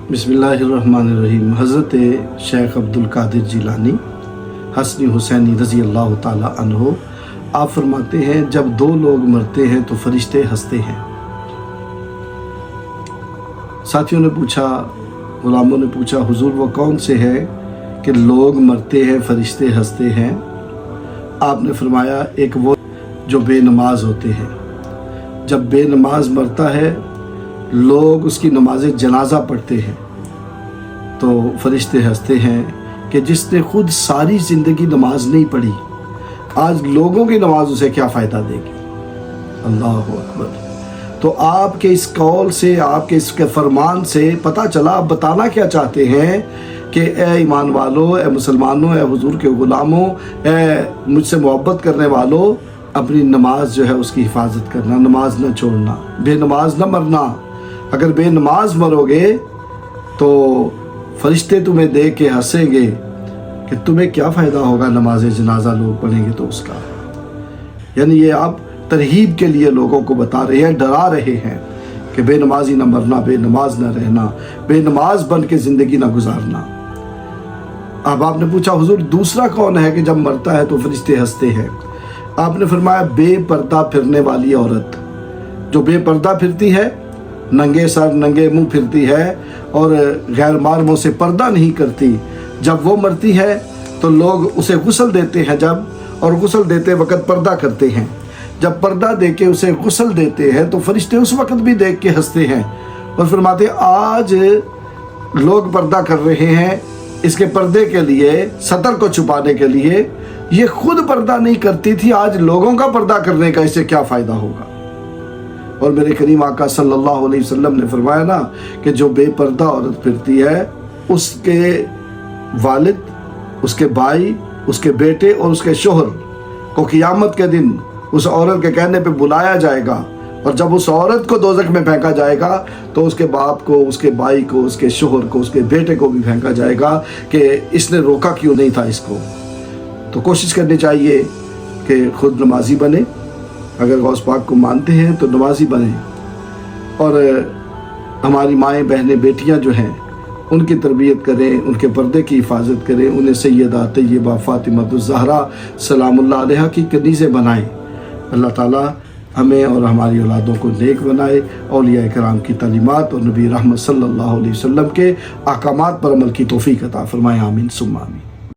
बिस्मिल्लाहिर्रहमानिर्रहीम। हज़रत शेख अब्दुल कादिर जिलानी हसनी हुसैनी रज़ी अल्लाह ताला अन्हो आप फरमाते हैं, जब दो लोग मरते हैं तो फरिश्ते हंसते हैं। साथियों ने पूछा, गुलामों ने पूछा, हुजूर वो कौन से है कि लोग मरते हैं फरिश्ते हंसते हैं? आपने फरमाया, एक वो जो बेनमाज होते हैं। जब बेनमाज मरता है, लोग उसकी नमाज जनाजा पढ़ते हैं तो फरिश्ते हंसते हैं कि जिसने खुद सारी ज़िंदगी नमाज नहीं पढ़ी, आज लोगों की नमाज उसे क्या फ़ायदा देगी। अल्लाह अकबर। तो आपके इस कौल से, आपके इसके फरमान से पता चला आप बताना क्या चाहते हैं कि ए ईमान वालों, ए मुसलमानों, ए हुजूर के ग़ुलामों, ए मुझसे मोहब्बत करने वालों, अपनी नमाज जो है उसकी हिफाजत करना, नमाज न छोड़ना, बेनमाज न मरना। अगर बेनमाज मरोगे तो फरिश्ते तुम्हें देख के हंसेंगे कि तुम्हें क्या फ़ायदा होगा नमाज जनाजा लोग पढ़ेंगे तो उसका। यानी ये आप तरहीब के लिए लोगों को बता रहे हैं, डरा रहे हैं कि बेनमाजी न मरना, बेनमाज न रहना, बेनमाज बन के ज़िंदगी न गुजारना। अब आपने पूछा, हुजूर दूसरा कौन है कि जब मरता है तो फरिश्ते हंसते हैं? आपने फरमाया, बेपर्दा फिरने वाली औरत। जो बेपर्दा फिरती है, नंगे सर नंगे मुंह फिरती है और गैर महरमों से पर्दा नहीं करती, जब वो मरती है तो लोग उसे गुस्ल देते हैं जब, और गुस्ल देते वक्त पर्दा करते हैं। जब पर्दा दे के उसे गुस्ल देते हैं तो फरिश्ते उस वक्त भी देख के हंसते हैं और फरमाते, आज लोग पर्दा कर रहे हैं इसके पर्दे के लिए, सतर को छुपाने के लिए। ये खुद पर्दा नहीं करती थी, आज लोगों का पर्दा करने का इससे क्या फ़ायदा होगा। और मेरे करीम आका सल्लल्लाहु अलैहि वसल्लम ने फरमाया ना कि जो बेपर्दा औरत फिरती है, उसके वालिद, उसके भाई, उसके बेटे और उसके शोहर को क़ियामत के दिन उस औरत के कहने पे बुलाया जाएगा, और जब उस औरत को दोज़ख में फेंका जाएगा तो उसके बाप को, उसके भाई को, उसके शोहर को, उसके बेटे को भी फेंका जाएगा कि इसने रोका क्यों नहीं था इसको। तो कोशिश करनी चाहिए कि खुद नमाजी बने, अगर गौस पाक को मानते हैं तो नमाजी बने, और हमारी माएँ बहनें बेटियां जो हैं उनकी तरबियत करें, उनके पर्दे की हिफाजत करें, उन्हें सैयदा तैयबा फ़ातिमा-तुज़-ज़हरा सलामुल्लाह अलैहा की कनीज़ें बनाएं। अल्लाह ताला हमें और हमारी औलादों को नेक बनाए, औलिया कराम की तालीमात और नबी रहमत सल्लल्लाहु अलैहि वसल्लम के अहकामात पर अमल की तौफ़ीक़ अता फ़रमाए। आमीन सुम्मा आमीन।